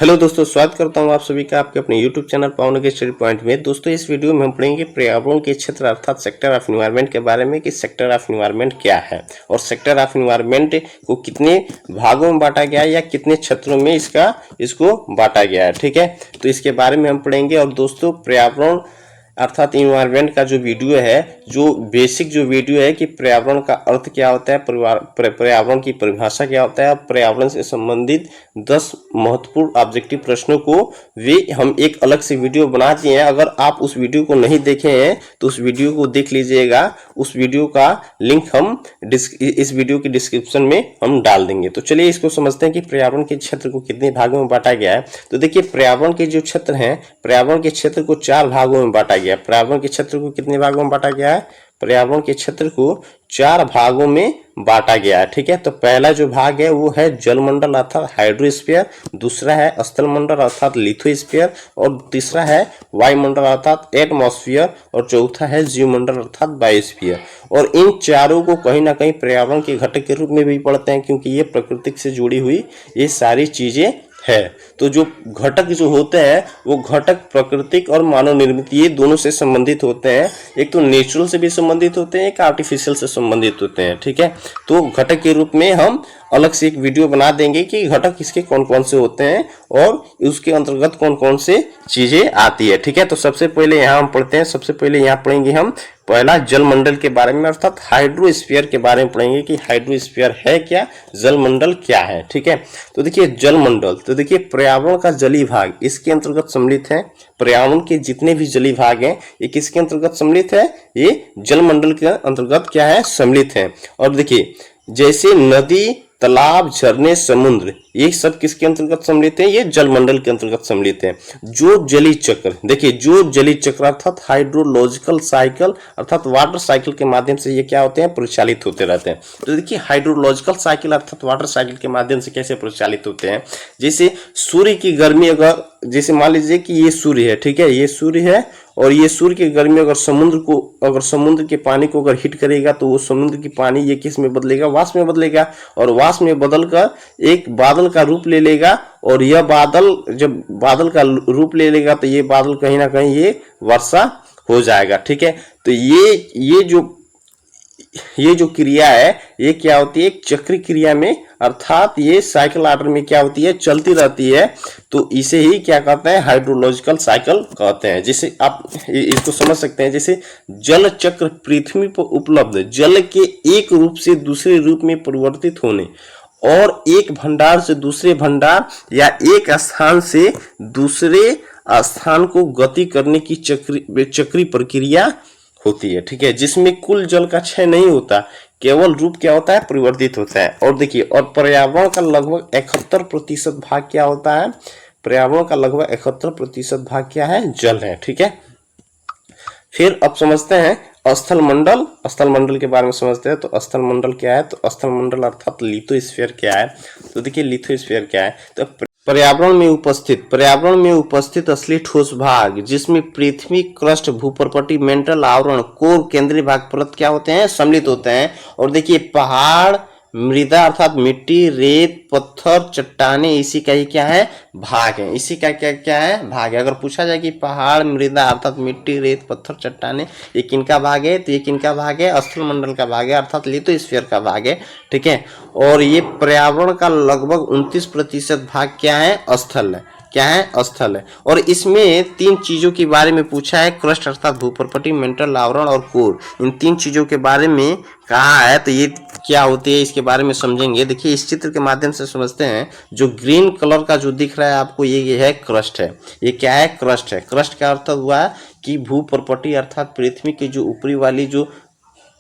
Hello दोस्तों, स्वागत करता हूं आप सभी का आपके अपने YouTube चैनल पावन के स्टडी पॉइंट में। दोस्तों, इस वीडियो में हम पढ़ेंगे पर्यावरण के क्षेत्र अर्थात सेक्टर ऑफ एनवायरनमेंट के बारे में कि सेक्टर ऑफ एनवायरनमेंट क्या है और सेक्टर ऑफ एनवायरनमेंट को कितने भागों में बांटा गया है या कितने क्षेत्रों में इसको बांटा गया है। ठीक है, तो इसके बारे में हम पढ़ेंगे। और दोस्तों, पर्यावरण अर्थात इन्वायरमेंट का जो वीडियो है, जो बेसिक जो वीडियो है कि पर्यावरण का अर्थ क्या होता है, पर्यावरण की परिभाषा क्या होता है, पर्यावरण से संबंधित 10 महत्वपूर्ण ऑब्जेक्टिव प्रश्नों को वे हम एक अलग से वीडियो बना दिए हैं। अगर आप उस वीडियो को नहीं देखे हैं तो उस वीडियो को देख लीजिएगा। उस वीडियो का लिंक हम इस वीडियो की डिस्क्रिप्शन में हम डाल देंगे। तो चलिए इसको समझते हैं कि पर्यावरण के क्षेत्र को कितने भागों में बांटा गया है। तो देखिए, पर्यावरण के जो क्षेत्र हैं, पर्यावरण के क्षेत्र को 4 भागों में बांटा गया। पर्यावरण के क्षेत्र को कितने भागों में बांटा गया है? पर्यावरण के क्षेत्र को 4 भागों में बांटा गया है। ठीक है, तो पहला जो भाग है वो है जलमंडल अर्थात हाइड्रोस्फीयर, दूसरा है स्थलमंडल अर्थात लिथोस्फीयर, और तीसरा है वायुमंडल अर्थात एटमॉस्फेयर, और चौथा है जीवमंडल अर्थात बायोस्फीयर। और इन चारों को कहीं ना कहीं पर्यावरण के घटक के रूप में भी पढ़ते हैं, क्योंकि ये प्रकृति से जुड़ी हुई ये सारी चीजें है। तो जो घटक जो होते हैं वो घटक प्राकृतिक और मानव निर्मित ये दोनों से संबंधित होते हैं। एक तो नेचुरल से भी संबंधित होते हैं, एक आर्टिफिशियल से संबंधित होते हैं। ठीक है, तो घटक के रूप में हम अलग से एक वीडियो बना देंगे कि घटक इसके कौन कौन से होते हैं और उसके अंतर्गत कौन कौन से चीजें आती है। ठीक है, तो सबसे पहले यहाँ हम पढ़ते हैं। सबसे पहले यहाँ पढ़ेंगे हम पहला जलमंडल के बारे में अर्थात हाइड्रोस्फीयर के बारे में पढ़ेंगे कि हाइड्रोस्फीयर है क्या, जलमंडल क्या है। ठीक है, तो देखिए जलमंडल, तो देखिए पर्यावरण का जलीय भाग इसके अंतर्गत सम्मिलित है। पर्यावरण के जितने भी जलीय भाग हैं ये किसके अंतर्गत सम्मिलित है? ये जलमंडल के अंतर्गत क्या है? सम्मिलित है। और देखिए जैसे नदी, तालाब, झरने, समुद्र, ये सब किसके अंतर्गत सम्मिलित है? ये जलमंडल के अंतर्गत सम्मिलित है। जो जलीय चक्र, देखिए जो जलीय चक्र अर्थात हाइड्रोलॉजिकल साइकिल अर्थात वाटर साइकिल के माध्यम से ये क्या होते हैं? परिचालित होते रहते हैं। तो देखिए हाइड्रोलॉजिकल साइकिल अर्थात वाटर साइकिल के माध्यम से कैसे परिचालित होते हैं? जैसे सूर्य की गर्मी, अगर जैसे मान लीजिए कि ये सूर्य है, ठीक है, ये सूर्य है और ये सूर्य की गर्मी अगर समुद्र के पानी को अगर हिट करेगा तो वो समुद्र की पानी ये किस में बदलेगा? वाष्प में बदलेगा, और वाष्प में बदलकर एक बादल का रूप ले लेगा। और यह बादल जब बादल का रूप ले लेगा तो ये बादल कहीं ना कहीं ये वर्षा हो जाएगा। ठीक है, तो ये जो क्रिया है ये क्या होती है? एक चक्री क्रिया में अर्थात ये साइकिल ऑर्डर में क्या होती है? चलती रहती है। तो इसे ही क्या कहते हैं? हाइड्रोलॉजिकल साइकिल कहते हैं। जिसे आप इसको समझ सकते हैं, जैसे जल चक्र पृथ्वी पर उपलब्ध जल के एक रूप से दूसरे रूप में परिवर्तित होने और एक भंडार से दूसरे भंडार या एक स्थान से दूसरे स्थान को गति करने की चक्री प्रक्रिया होती है। ठीक है, जिसमें कुल जल का क्षय नहीं होता, केवल रूप क्या होता है? परिवर्तित होता है। और देखिए, और पर्यावरण का लगभग 71% भाग क्या होता है? पर्यावरण का लगभग 71% भाग क्या है? जल है। ठीक है, फिर अब समझते हैं स्थलमंडल। स्थलमंडल के बारे में समझते हैं। तो स्थलमंडल क्या है? तो स्थलमंडल अर्थात लिथोस्फीयर क्या है? तो देखिए लिथोस्फीयर क्या है? तो पर्यावरण में उपस्थित असली ठोस भाग जिसमें पृथ्वी, क्रस्ट, भूपर्पटी, मेंटल आवरण, कोर, केंद्रीय भाग परत क्या होते हैं? सम्मिलित होते हैं। और देखिए पहाड़, मृदा अर्थात मिट्टी, रेत, पत्थर, चट्टाने, इसी का ही क्या है? भाग है। इसी का क्या है? भाग है। अगर पूछा जाए कि पहाड़, मृदा अर्थात मिट्टी, रेत, पत्थर, चट्टाने ये किनका भाग है? तो ये किनका भाग है? स्थलमंडल का भाग है अर्थात लिथोस्फीयर का भाग है। ठीक है, और ये पर्यावरण का लगभग 29% भाग क्या है? स्थल है। क्या है? स्थल है। और इसमें 3 चीजों के बारे में पूछा है, क्रस्ट अर्थात भूपर्पटी, मेंटल आवरण और कोर। इन 3 चीजों के बारे में कहा है। तो ये क्या होती है इसके बारे में समझेंगे। देखिए इस चित्र के माध्यम से समझते हैं। जो ग्रीन कलर का जो दिख रहा है आपको, ये है क्रस्ट है। ये क्या है? क्रस्ट है। क्रस्ट का अर्थ हुआ कि भूपर्पटी अर्थात पृथ्वी की जो ऊपरी वाली जो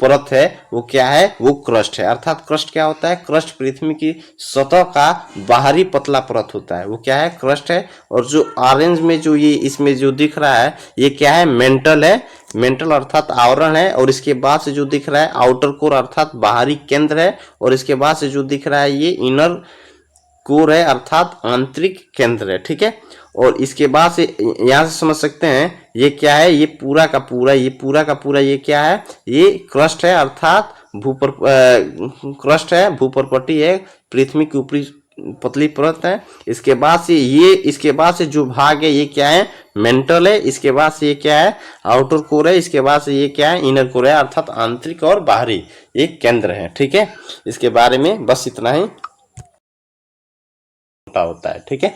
परत है वो क्या है? वो क्रस्ट है। अर्थात क्रस्ट क्या होता है? क्रस्ट पृथ्वी की सतह का बाहरी पतला परत होता है, वो क्या है? क्रस्ट है। और जो ऑरेंज में जो ये इसमें जो दिख रहा है ये क्या है? मेंटल है। मेंटल अर्थात आवरण है। और इसके बाद से जो दिख रहा है आउटर कोर अर्थात बाहरी केंद्र है। और इसके बाद से जो दिख रहा है ये इनर कोर है अर्थात आंतरिक केंद्र है। ठीक है, और इसके बाद से यहां से समझ सकते हैं ये क्या है? ये पूरा का पूरा ये क्या है? ये क्रस्ट है अर्थात क्रस्ट है, भूपर्पटी है, पृथ्वी की ऊपरी पतली परत है। इसके बाद से ये, इसके बाद से जो भाग है ये क्या है, मेंटल है। इसके बाद से ये क्या है, आउटर कोर है। इसके बाद से ये क्या है, इनर कोर है, अर्थात आंतरिक और बाहरी एक केंद्र है। ठीक है, इसके बारे में बस इतना ही होता है। ठीक है,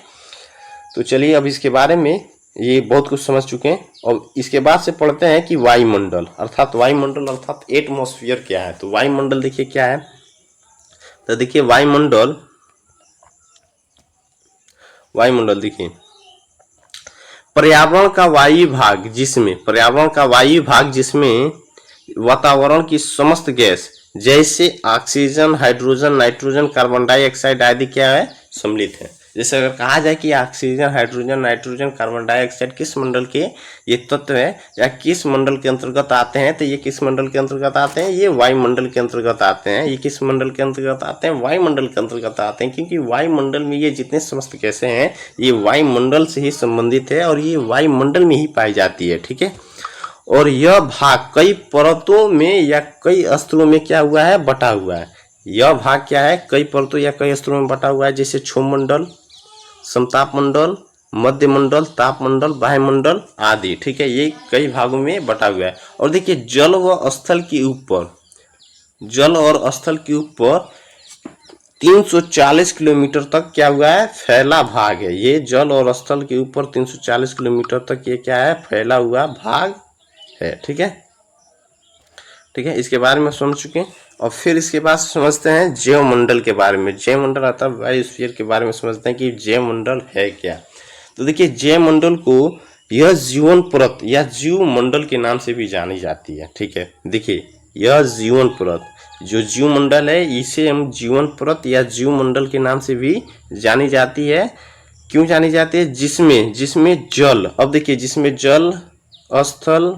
तो चलिए अब इसके बारे में ये बहुत कुछ समझ चुके हैं। और इसके बाद से पढ़ते हैं कि वायुमंडल अर्थात एटमॉस्फेयर क्या है। तो वायुमंडल देखिए क्या है, तो देखिए वायुमंडल देखिए पर्यावरण का वायु भाग जिसमें वातावरण की समस्त गैस जैसे oxygen, hydrogen, nitrogen, carbon dioxide आदि क्या है, सम्मिलित है। जैसे अगर कहा जाए कि oxygen, hydrogen, nitrogen, carbon dioxide किस मंडल के ये तत्व है या किस मंडल के अंतर्गत आते हैं, तो ये किस मंडल के अंतर्गत आते हैं, ये वायुमंडल के अंतर्गत आते हैं। ये किस मंडल के अंतर्गत आते हैं, वायुमंडल के अंतर्गत आते हैं, क्योंकि वायुमंडल में ये जितने समस्त गैसें हैं ये वायुमंडल से ही संबंधित है और ये वायुमंडल में ही पाई जाती है। ठीक है, और यह भाग कई परतों में या कई स्तरों में क्या हुआ है, बटा हुआ है। यह भाग क्या है, कई परतों या कई स्तरों में बटा हुआ है, जैसे क्षोभमंडल, समताप मंडल, मध्य मंडल, ताप मंडल, वायुमंडल आदि। ठीक है, ये कई भागों में बटा हुआ है। और देखिए जल और स्थल के ऊपर 340 किलोमीटर तक क्या हुआ है, फैला भाग है। ये जल और स्थल के ऊपर 340 किलोमीटर तक ये क्या है, फैला हुआ भाग है। ठीक है, इसके बारे में समझ चुके हैं। और फिर इसके बाद समझते हैं जैवमंडल के बारे में। जैवमंडल अर्थात बायोस्फीयर के बारे में समझते हैं कि जैवमंडल है क्या। तो देखिए जैवमंडल को यह जीवन परत या जीव मंडल के नाम से भी जानी जाती है। ठीक है, देखिए यह जीवन परत जो जीव मंडल है इसे हम जीवन परत या जीव मंडल के नाम से भी जानी जाती है। क्यों जानी जाती है, जिसमें जल, अब देखिए जिसमें जल, स्थल,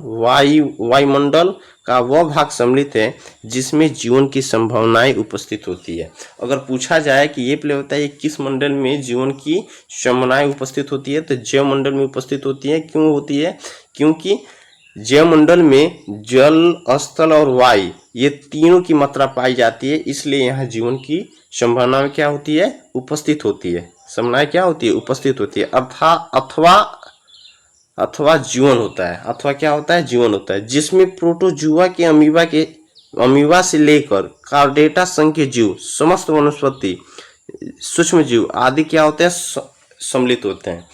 वायुमंडल का वह भाग सम्मिलित है जिसमें जीवन की संभावनाएं उपस्थित होती है। अगर पूछा जाए कि ये पहले बताइए किस मंडल में जीवन की संभावनाएं उपस्थित होती है, तो जैव मंडल में उपस्थित होती है। क्यों होती है, क्योंकि जैव मंडल में जल, स्थल और वायु ये तीनों की मात्रा पाई जाती है, इसलिए यहाँ जीवन की संभावनाएं क्या होती है, उपस्थित होती है। संभावनाएं क्या होती है, उपस्थित होती है। अथवा जीवन होता है, अथवा क्या होता है, जीवन होता है, जिसमें प्रोटोजुआ के अमीबा से लेकर कार्डेटा संघ के जीव, समस्त वनस्पति, सूक्ष्म जीव आदि क्या होते हैं, सम्मिलित होते हैं।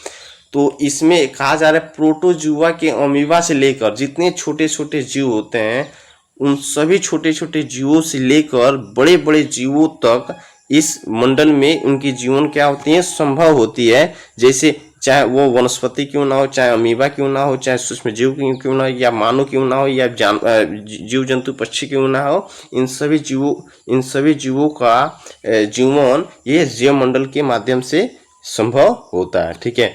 तो इसमें कहा जा रहा है प्रोटोजुआ के अमीबा से लेकर जितने छोटे छोटे जीव होते हैं उन सभी छोटे छोटे जीवों से लेकर बड़े बड़े जीवों तक इस मंडल में उनकी जीवन क्या होती है, संभव होती है। जैसे चाहे वो वनस्पति क्यों ना हो, चाहे अमीबा क्यों ना हो, चाहे सूक्ष्म जीव क्यों ना हो, या मानव क्यों ना हो, या जीव जंतु पक्षी क्यों ना हो, इन सभी जीवों का जीवन ये जैव मंडल के माध्यम से संभव होता है। ठीक है,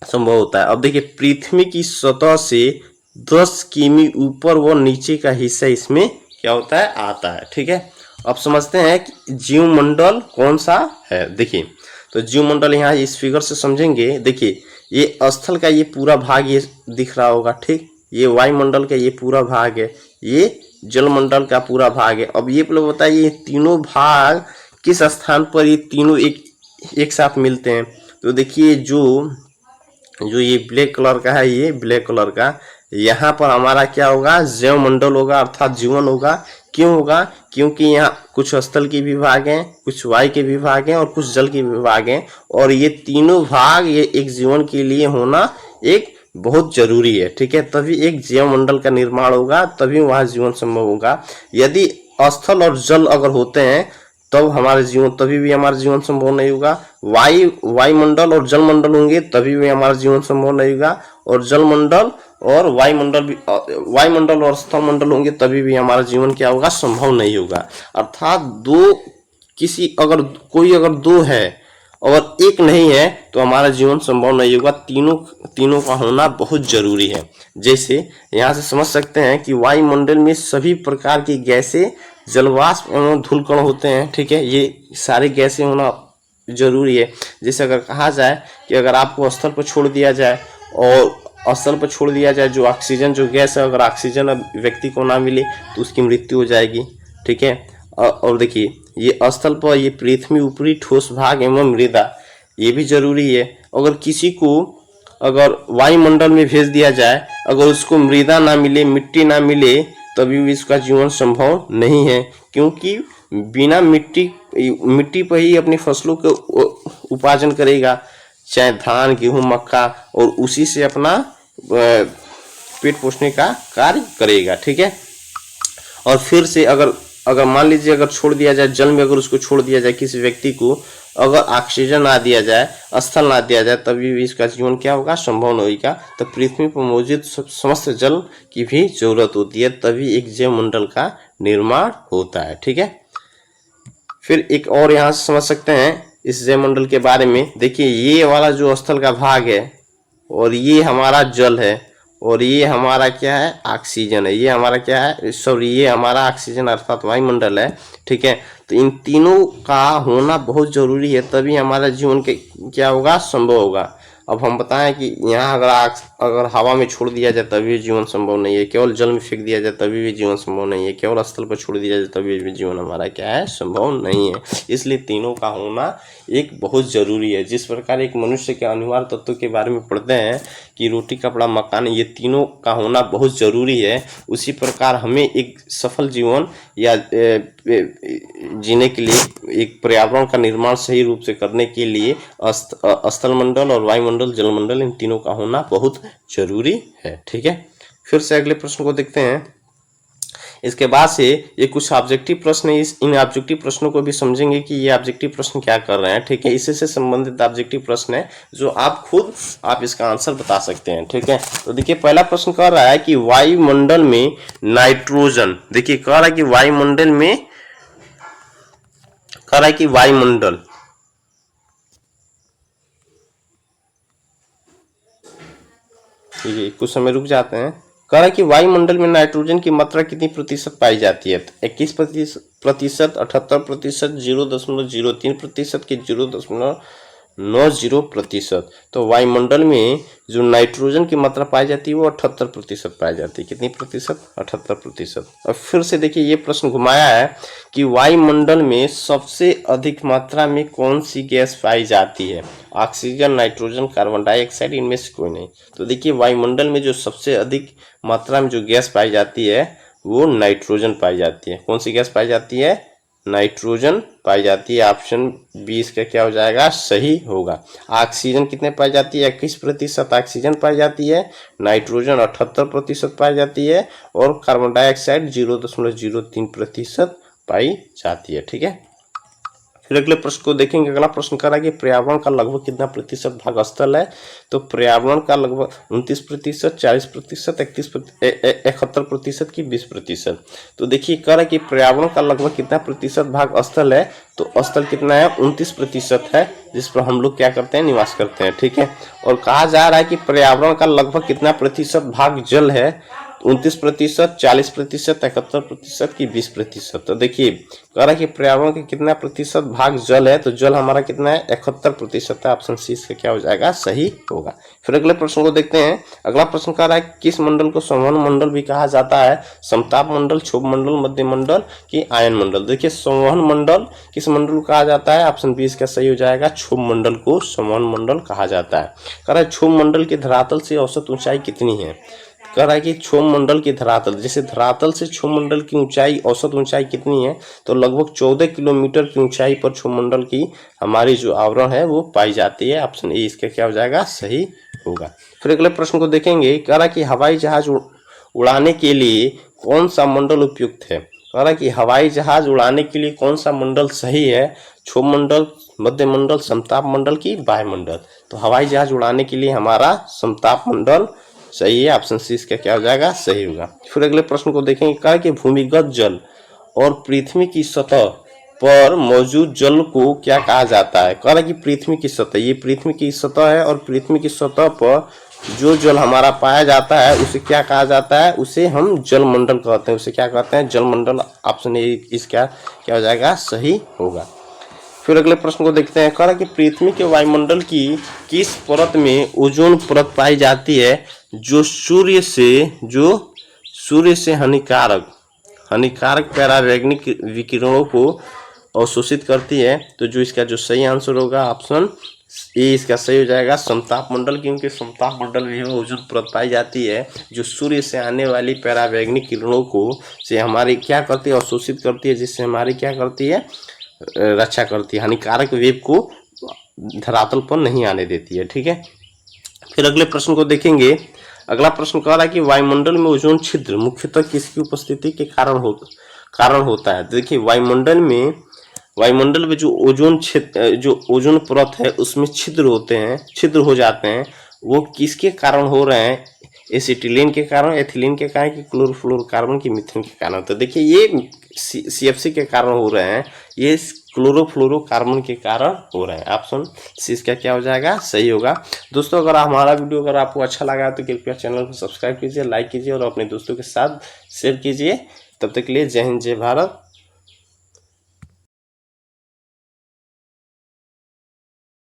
संभव होता है। अब देखिए पृथ्वी की सतह से 10 किमी ऊपर व नीचे का हिस्सा इसमें क्या होता है, आता है। ठीक है, अब समझते हैं कि जीवमंडल कौन सा है। देखिए तो जीवमंडल यहाँ इस फिगर से समझेंगे। देखिए ये स्थल का ये पूरा भाग ये दिख रहा होगा, ठीक, ये वायुमंडल का ये पूरा भाग है, ये जलमंडल का पूरा भाग है। अब ये लोग बताइए ये तीनों भाग किस स्थान पर ये तीनों एक साथ मिलते हैं। तो देखिए जो ये ब्लैक कलर का है, ये ब्लैक कलर का, यहाँ पर हमारा क्या होगा, जैवमंडल होगा अर्थात जीवन होगा। क्यों होगा, क्योंकि यहाँ कुछ स्थल के विभाग हैं, कुछ वायु के विभाग हैं और कुछ जल के विभाग हैं, और ये तीनों भाग ये एक जीवन के लिए होना एक बहुत जरूरी है। ठीक है, तभी एक जैवमंडल का निर्माण होगा, तभी वहाँ जीवन संभव होगा। यदि स्थल और जल अगर होते हैं तब तभी भी हमारा जीवन संभव नहीं होगा। वायुमंडल और जलमंडल होंगे तभी भी हमारा जीवन संभव नहीं होगा, और जलमंडल और वायुमंडल और स्थल मंडल होंगे तभी भी हमारा जीवन क्या होगा, संभव नहीं होगा। अर्थात अगर दो है और एक नहीं है तो हमारा जीवन संभव नहीं होगा। तीनों का होना बहुत जरूरी है। जैसे यहाँ से समझ सकते हैं कि वायुमंडल में सभी प्रकार की गैसें, जलवाष्प एवं धूलकण होते हैं। ठीक है, ये सारी गैसें होना जरूरी है। जैसे अगर कहा जाए कि अगर आपको स्थल पर छोड़ दिया जाए जो ऑक्सीजन जो गैस है, अगर ऑक्सीजन व्यक्ति को ना मिले तो उसकी मृत्यु हो जाएगी। ठीक है, और देखिए ये स्थल पर ये पृथ्वी, ऊपरी ठोस भाग एवं मृदा, ये भी जरूरी है। अगर किसी को अगर वायुमंडल में भेज दिया जाए, अगर उसको मृदा ना मिले, मिट्टी ना मिले, तभी भी इसका जीवन संभव नहीं है, क्योंकि बिना मिट्टी पर ही अपनी फसलों को उपार्जन करेगा, चाहे धान, गेहूं, मक्का, और उसी से अपना पेट पोषने का कार्य करेगा। ठीक है। और फिर से अगर मान लीजिए अगर छोड़ दिया जाए जल में, अगर उसको छोड़ दिया जाए किसी व्यक्ति को, अगर ऑक्सीजन ना दिया जाए, स्थल ना दिया जाए, तभी भी इसका जीवन क्या होगा, संभव नहीं होगा। तो पृथ्वी पर मौजूद समस्त जल की भी जरूरत होती है, तभी एक जैव मंडल का निर्माण होता है। ठीक है। फिर एक और यहाँ से समझ सकते हैं इस जैव मंडल के बारे में। देखिए, ये वाला जो स्थल का भाग है, और ये हमारा जल है, और ये हमारा क्या है, ऑक्सीजन है। ये हमारा क्या है, सॉरी, ये हमारा ऑक्सीजन अर्थात वायुमंडल है। ठीक है। तो इन तीनों का होना बहुत जरूरी है, तभी हमारा जीवन के क्या होगा, संभव होगा। अब हम बताएं कि यहाँ अगर हवा में छोड़ दिया जाए तभी जीवन संभव नहीं है, केवल जल में फेंक दिया जाए तभी भी जीवन संभव नहीं है, केवल स्थल पर छोड़ दिया जाए तभी भी जीवन हमारा क्या है, संभव नहीं है। इसलिए तीनों का होना एक बहुत जरूरी है। जिस प्रकार एक मनुष्य के अनिवार्य तत्वों के बारे में पढ़ते हैं कि रोटी, कपड़ा, मकान, ये तीनों का होना बहुत जरूरी है, उसी प्रकार हमें एक सफल जीवन या जीने के लिए एक पर्यावरण का निर्माण सही रूप से करने के लिए स्थल मंडल और वायुमंडल, जलमंडल, इन तीनों का होना बहुत जरूरी है। ठीक है। फिर से अगले प्रश्न को देखते हैं। इसके बाद से ये कुछ ऑब्जेक्टिव प्रश्न है, इन ऑब्जेक्टिव प्रश्नों को भी समझेंगे कि ये ऑब्जेक्टिव प्रश्न क्या कर रहे हैं। ठीक है। इसी से संबंधित ऑब्जेक्टिव प्रश्न है जो आप इसका आंसर बता सकते हैं। ठीक है। तो देखिए, पहला प्रश्न कह रहा है कि वायुमंडल में नाइट्रोजन, देखिए कह रहा है कि वायुमंडल में, कह रहा है कि वायुमंडल, कुछ समय रुक जाते हैं। कह रहा है कि वायुमंडल में नाइट्रोजन की मात्रा कितनी प्रतिशत पाई जाती है? 21%, 78%, 0.03% की 0.90%। तो वायुमंडल में जो नाइट्रोजन की मात्रा पाई जाती है वो 78% पाई जाती है। कितनी प्रतिशत? 78%। और फिर से देखिए, ये प्रश्न घुमाया है कि वायुमंडल में सबसे अधिक मात्रा में कौन सी गैस पाई जाती है? ऑक्सीजन, नाइट्रोजन, कार्बन डाइऑक्साइड, इनमें से कोई नहीं। तो देखिए, वायुमंडल में जो सबसे अधिक मात्रा में जो गैस पाई जाती है वो नाइट्रोजन पाई जाती है। कौन सी गैस पाई जाती है? नाइट्रोजन पाई जाती है। ऑप्शन 20 का क्या हो जाएगा? सही होगा। ऑक्सीजन कितने पाई जाती है? 21% ऑक्सीजन पाई जाती है, नाइट्रोजन 78% पाई जाती है, और कार्बन डाइऑक्साइड 0.03% पाई जाती है। ठीक है। फिर अगले प्रश्न को देखेंगे। अगला प्रश्न कर रहा है कि पर्यावरण का लगभग कितना प्रतिशत भाग स्थल है? तो पर्यावरण का लगभग 29%, 40%, 71% की 20%। तो देखिए, कह रहा है कि पर्यावरण का लगभग कितना प्रतिशत भाग स्थल है? तो स्थल कितना है? 29% है, जिस पर हम लोग क्या करते हैं? निवास करते हैं। ठीक है। और कहा जा रहा है कि पर्यावरण का लगभग कितना प्रतिशत भाग जल है? 29%, 40%, 71% की 20%। तो देखिए, कह रहा है कि पर्यावरण के कितना प्रतिशत भाग जल है? तो जल हमारा कितना है? 71% है। ऑप्शन सी इसका क्या हो जाएगा? सही होगा। फिर अगले प्रश्न को देखते हैं। अगला प्रश्न कह रहा है किस मंडल को संवहन मंडल भी कहा जाता है? समताप मंडल, क्षोभ मंडल, मध्य मंडल की आयन मंडल। देखिए, संवहन मंडल किस मंडल को कहा जाता है? ऑप्शन बी इसका सही हो जाएगा। क्षोभ मंडल को संवहन मंडल कहा जाता है। कह रहा है क्षोभ मंडल की धरातल से औसत ऊंचाई कितनी है? कह रहा है कि क्षोभ मंडल की धरातल, जैसे धरातल से क्षोभ मंडल की ऊंचाई, औसत ऊंचाई कितनी है? तो लगभग 14 किलोमीटर की ऊंचाई पर क्षोभ मंडल की हमारी जो आवरण है वो पाई जाती है। ऑप्शन ए इसका क्या हो जाएगा? सही होगा। फिर अगले प्रश्न को देखेंगे। कह रहा है कि हवाई जहाज उड़ाने के लिए कौन सा मंडल उपयुक्त है? कह रहा है कि हवाई जहाज उड़ाने के लिए कौन सा मंडल सही है? क्षोभ मंडल, मध्य मंडल, समताप मंडल की वायुमंडल? तो हवाई जहाज उड़ाने के लिए हमारा समताप मंडल सही है। ऑप्शन सी इसका क्या हो जाएगा? सही होगा। फिर अगले प्रश्न को देखेंगे। कहा कि भूमिगत जल और पृथ्वी की सतह पर मौजूद जल को क्या कहा जाता है? कह रहा है कि पृथ्वी की सतह, ये पृथ्वी की सतह है, और पृथ्वी की सतह पर जो जल हमारा पाया जाता है उसे क्या कहा जाता है? उसे हम जलमंडल कहते हैं। उसे क्या कहते हैं? जलमंडल। ऑप्शन ए इसका क्या हो जाएगा? सही होगा। फिर अगले प्रश्न को देखते हैं। कह रहा है कि पृथ्वी के वायुमंडल की किस परत में ओजोन परत पाई जाती है जो सूर्य से हानिकारक पैरावैग्निक विकिरणों को अवशोषित करती है। तो जो इसका जो सही आंसर होगा ऑप्शन ए इसका सही हो जाएगा, समताप मंडल, क्योंकि समताप मंडल में ओजोन परत पाई जाती है जो सूर्य से आने वाली पराबैंगनी किरणों को से हमारी क्या करती है, अवशोषित करती है, जिससे हमारी क्या करती है, रक्षा करती है, हानिकारक वेव को धरातल पर नहीं आने देती है। ठीक है, फिर अगले प्रश्न को देखेंगे। अगला प्रश्न कह रहा है कि वायुमंडल में ओजोन छिद्र मुख्यतः किसकी उपस्थिति के कारण होता है। देखिए वायुमंडल में जो ओजोन क्षेत्र जो ओजोन परत है उसमें छिद्र हो जाते हैं, वो किसके कारण हो रहे हैं, एसिटिलीन के कारण, एथिलीन के कारण, कि क्लोरोफ्लोरोकार्बन की मीथेन के कारण। तो देखिए ये सीएफसी के कारण हो रहे हैं, ये क्लोरोफ्लोरोकार्बन के कारण हो रहे हैं। ऑप्शन सी इसका क्या हो जाएगा, सही होगा। दोस्तों अगर हमारा वीडियो अगर आपको अच्छा लगा तो कृपया चैनल को सब्सक्राइब कीजिए, लाइक कीजिए और अपने दोस्तों के साथ शेयर कीजिए। तब तक के लिए जय हिंद, जय भारत।